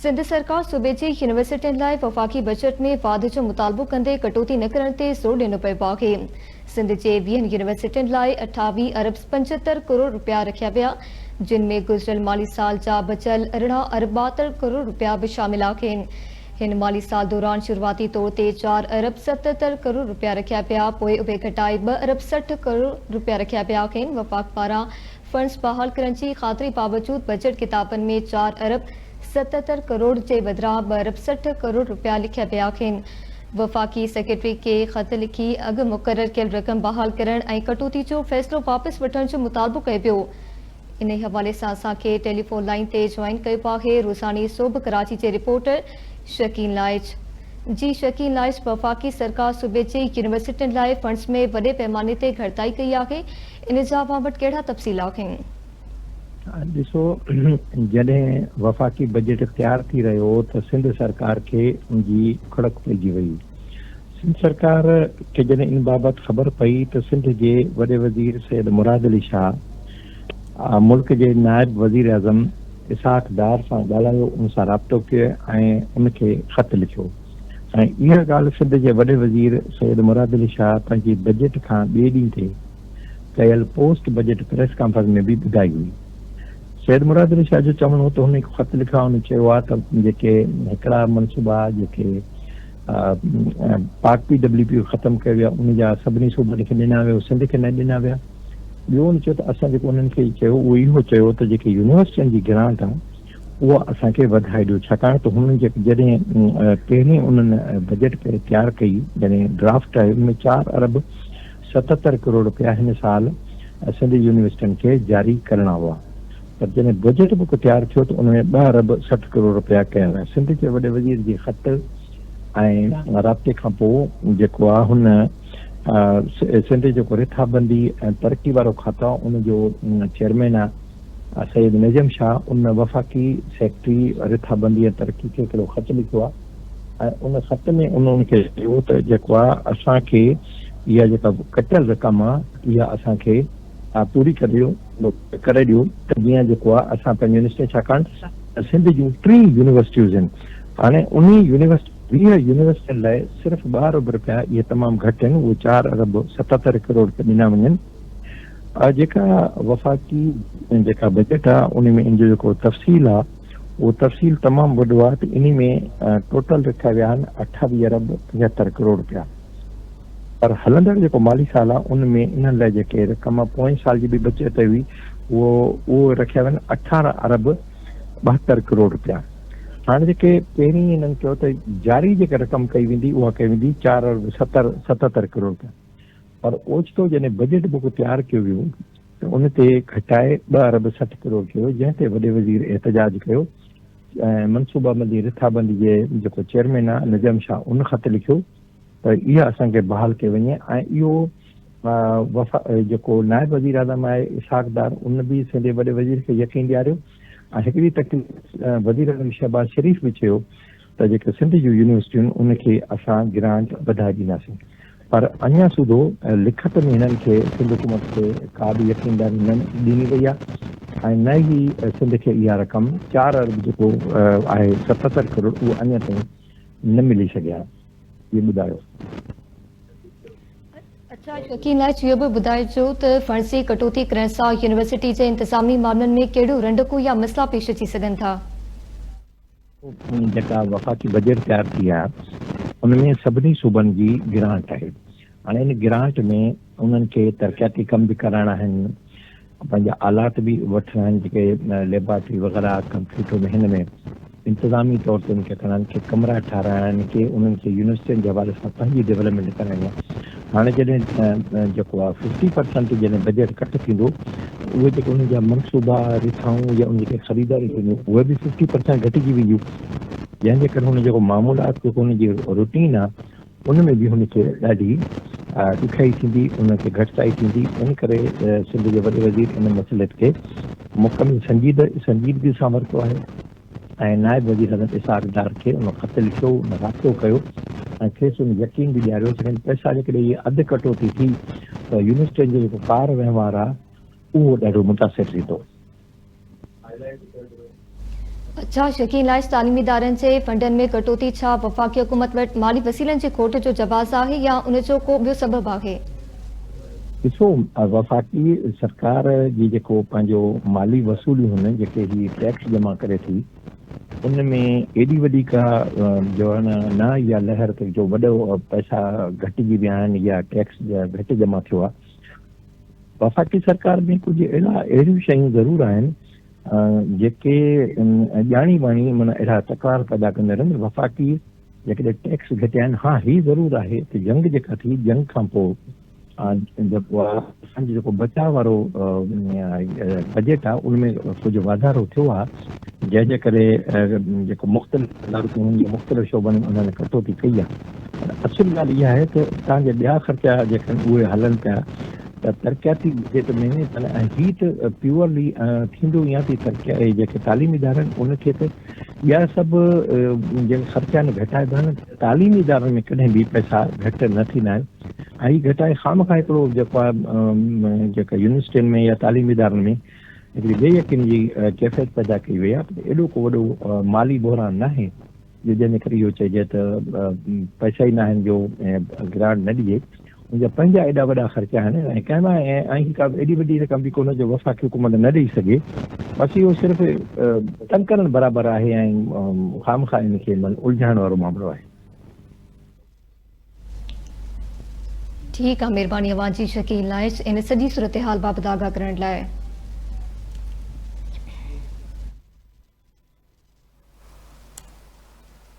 सिंध सरकार सूबे जी यूनिवर्सिटियुनि लाइ वफ़ाक़ी बजट में वाधे जो मुतालबो कंदे कटौती न करण ते ज़ोर ॾिनो पियो आहे। सिंध जे 20 यूनिवर्सिटियुनि लाइ 28 अरब 75 करोड़ रुपया रखिया विया, जिन में गुज़िरियल माली साल जा बचियल 18 अरब 72 करोड़ रुपया भी शामिल आहिनि। हिन माली साल दौरान शुरुआती तौर ते 4 अरब 77 करोड़ रुपया रखिया विया, पोइ उहे घटाए 2 अरब 60 करोड़ रुपया रखिया विया आहिनि। वफ़ाक़ पारां फंड्स बहाल करण जी ख़ातिरी बावजूद बजट किताबनि में 4 अरब 77 करोड़ जे बदिरां 2 अरब 60 करोड़ रुपया लिखिया विया आहिनि। वफ़ाक़ी सेक्रेटरी के ख़त लिखी अॻु मुक़रर कयल रक़म बहाल करण ऐं कटौती जो फ़ैसिलो वापसि वठण जो मुतालबो कयो वियो। इन हवाले सां असांखे टेलीफोन लाइन ते जॉइन कयो आहे रोज़ानी सोभ कराची जे रिपोर्टर शकीन लाइच। जी शकीन लाइच, वफ़ाक़ी सरकार सूबे जे यूनिवर्सिटियुनि लाइ फंड्स में वॾे पैमाने ते घटिताई कई आहे, इन जा अवां वटि कहिड़ा तफ़सील आहिनि? ॾिसो, जॾहिं वफ़ाक़ी बजट तैयार थी रहियो त सिंध सरकार खे उनजी खड़क पइजी वई। सिंध सरकार खे जॾहिं इन बाबति ख़बर पई त सिंध जे वॾे वज़ीर सैयद मुराद अली शाह मुल्क जे नायब वज़ीर आज़म इसाक डार सां ॻाल्हायो, उन सां राब्तो कयो ऐं उनखे ख़त लिखियो। ऐं इहा ॻाल्हि सिंध जे वॾे वज़ीर सैयद मुराद अली शाह पंहिंजी बजट खां ॿिए ॾींहं ते कयल पोस्ट बजट प्रेस कॉन्फ्रेंस में बि ॿुधाई हुई। सैयद मुराद अली शाह जो चवणो हो त हुन ख़त लिखा, हुन चयो आहे त जेके हिकिड़ा मनसूबा जेके पाक PWP ख़तमु कयो विया उन जा सभिनी सूबनि खे ॾिना विया, सिंध खे न ॾिना विया। ॿियो हुन चयो त असां जेको उन्हनि खे चयो उहो इहो चयो त जेके यूनिवर्सिटियुनि जी ग्रांट आहे उहा असांखे वधाए ॾियो, छाकाणि त हुननि जॾहिं पहिरीं उन्हनि बजट तयारु कई, जॾहिं ड्राफ्ट आहे उनमें 4 अरब 77 करोड़ रुपया हिन साल सिंध यूनिवर्सिटियुनि खे जारी करणा हुआ। पर जॾहिं बजट बुक तैयार थियो त उनमें 2 अरब 60 करोड़ रुपया कया विया। सिंध जे वॾे वज़ीर जी ख़त ऐं राब्ते खां पोइ जेको आहे हुन सिंध जेको रिथाबंदी ऐं तरक़ी वारो खाता उनजो चेयरमैन आहे सैयद नजम शाह, उन वफ़ाक़ी सेक्रेटरी रिथाबंदी ऐं तरक़ी खे हिकिड़ो ख़त लिखियो आहे ऐं उन ख़त में उन्हनि चयो त जेको आहे असांखे इहा जेका कटियल रक़म आहे इहा असांखे पूरी करे ॾियो त जीअं जेको आहे असां पंहिंजी यूनिवर्सिटी, छाकाणि सिंध जूं 3 यूनिवर्सिटियूं आहिनि। हाणे उन यूनिवर्सिटी 20 यूनिवर्सिटियुनि लाइ सिर्फ़ु 2 अरब रुपया इहे तमामु घटि आहिनि, उहे 4 अरब 77 करोड़ ॾिना वञनि। जेका वफ़ाक़ी जेका बजट आहे उन में इन जो जेको तफ़सील आहे उहो तफ़सील तमामु वॾो आहे। त इन में टोटल रखिया विया आहिनि 28 अरब 75 करोड़ रुपया। पर हलंदड़ जेको माली साल आहे उन में इन्हनि लाइ जेके रक़म पोएं साल जी बि बचत हुई उहो रखिया विया आहिनि 18 अरब 72 करोड़ रुपया। हाणे जेके पहिरीं इन्हनि चयो त जारी जेका रक़म कई वेंदी उहा कई वेंदी 4 अरब 77 करोड़ रुपया। पर ओचितो जॾहिं बजट बुक तैयारु कयो वियो त उन ते घटाए 2 अरब 60 करोड़ कयो, जंहिं ते वॾे वज़ीर एहतजाज कयो ऐं मनसूबाबंदी रिथाबंदी जे जेको चेयरमैन आहे नजम शाह उन ख़त लिखियो त इहा असांखे बहाल कयो वञे। ऐं इहो जेको नायब वज़ीर आज़म आहे इसाक डार उन बि सिंध वॾे वज़ीर खे यकीन ॾियारियो ऐं हिकिड़ी तकलीफ़ वज़ीर आज़म शहबाज शरीफ़ बि चयो त जेके सिंध जूं यूनिवर्सिटियूं आहिनि उनखे असां ग्रांट वधाए ॾींदासीं। पर अञा सूधो लिखत में हिननि खे सिंध हुकूमत खे का बि यकीनदारी न ॾिनी वई आहे ऐं न ई सिंध खे इहा रक़म 4 अरब जेको आहे 77 करोड़ उहो अञा ताईं न मिली सघिया। ये ॿुधायो। अच्छा शकीन लाइच, इहो बि ॿुधाइजो त फंड्स जी कटौती करण सां यूनिवर्सिटी जे इंतिज़ामी मामलनि में कहिड़ियूं रंडकूं या मसइला पेश अची सघनि था? जेका वफ़ाक़ी बजट तैयार थी आहे उनमें सभिनी सूबनि जी ग्रांट आहे। हाणे इन ग्रांट में उन्हनि खे तरक़ियाती कम बि कराइणा आहिनि, पंहिंजा आलात बि वठिणा आहिनि, जेके लेबॉरेटरी वग़ैरह कंप्यूटर में हिन में इंतिज़ामी तौर ते उनखे खणनि खे कमरा ठाराइणा आहिनि की उन्हनि खे यूनिवर्सिटियुनि जे हवाले सां पंहिंजी डेवलपमेंट कराइणी आहे। हाणे जॾहिं जेको आहे 50% जॾहिं बजट कट थींदो उहे जेके उन जा मनसूबा रिथाऊं या उन जेके ख़रीदारी थींदियूं उहे बि 50% घटिजी वेंदियूं, जंहिंजे करे हुन जेको मामूलात जेको हुनजी रूटीन आहे उन में बि हुनखे ॾाढी ॾुखियाई थींदी, उनखे घटिताई थींदी। इन करे सिंध जे वॾे वज़ीर इन मसइले खे मुकमिल संजीदगी सां वरितो आहे ऐं नायब वज़ीर आज़म इसाक डार खे उन ख़त लिखियो, उन राब्तो कयो ऐं खेसि उन यकीन बि ॾियारियो त पैसा जेकॾहिं इहे अधु कटौती थी त यूनिवर्सिटियुनि जो जेको कार वहिंवार आहे उहो ॾाढो मुतासिर थींदो। अच्छा, शकीन लाइस तालीमी इदारनि जे फंडनि में कटौती छा वफ़ाक़ी हुकूमत वटि माली वसीलनि जी खोट जो जवाज़ आहे या उन जो को ॿियो सबबु आहे? ॾिसो, वफ़ाक़ी सरकार जी जेको पंहिंजो माली वसूलियूं आहिनि, जेके ही टैक्स जमा करे थी, उनमें एॾी वॾी का जो आहे न इहा लहर ते जो वॾो पैसा घटिजी विया आहिनि या टैक्स घटि जमा थियो आहे। वफ़ाक़ी सरकार में कुझु अहिड़ियूं शयूं ज़रूरु आहिनि जेके ॼाणी वाणी माना अहिड़ा तकरार पैदा कंदा आहिनि। वफ़ाक़ी जेकॾहिं टैक्स घटिया आहिनि, हा ही ज़रूरु आहे त जंग जेका थी, जंग खां पोइ जेको आहे असांजो जेको बचाव वारो बजट आहे उनमें कुझु वाधारो थियो आहे, जंहिंजे करे जेको मुख़्तलिफ़ इदारूं मुख़्तलिफ़ शोबनि में उन्हनि कटौती कई आहे। असुल ॻाल्हि इहा आहे त तव्हांजा ॿिया ख़र्चा जेके उहे हलनि पिया त तरक़ियाती बजट में ऐं ही त प्योरली थींदो या थी तरक़ी जेके तालीमी इदारा आहिनि उनखे त ॿिया सभु जेके ख़र्चा आहिनि घटाइबा आहिनि। तालीमी इदारनि में कॾहिं बि पैसा घटि न थींदा आहिनि ऐं ही घटाए खामखा हिकिड़ो जेको आहे जेका यूनिवर्सिटियुनि में या तालीमी इदारनि में हिकिड़ी बेयकीन जी कैफ़ियत पैदा कई वई आहे। एॾो को वॾो माली बहिरान न आहे जंहिंजे करे इहो चइजे त पैसा ई न आहिनि जो ग्रांट न ॾिजे। उनजा पंहिंजा एॾा वॾा ख़र्चा आहिनि ऐं कंहिं ऐं का एॾी वॾी रक़म बि कोन जो वफ़ाक़ी हुकूमत न ॾेई सघे। बसि इहो सिर्फ़ु तंग करणु बराबरि आहे ऐं खामखा इनखे उलझाइण वारो मामिलो आहे। ठीकु आहे, महिरबानी अवां जी शकील लाइस इन सॼी सूरत हाल बाबति आगाह करण लाइ।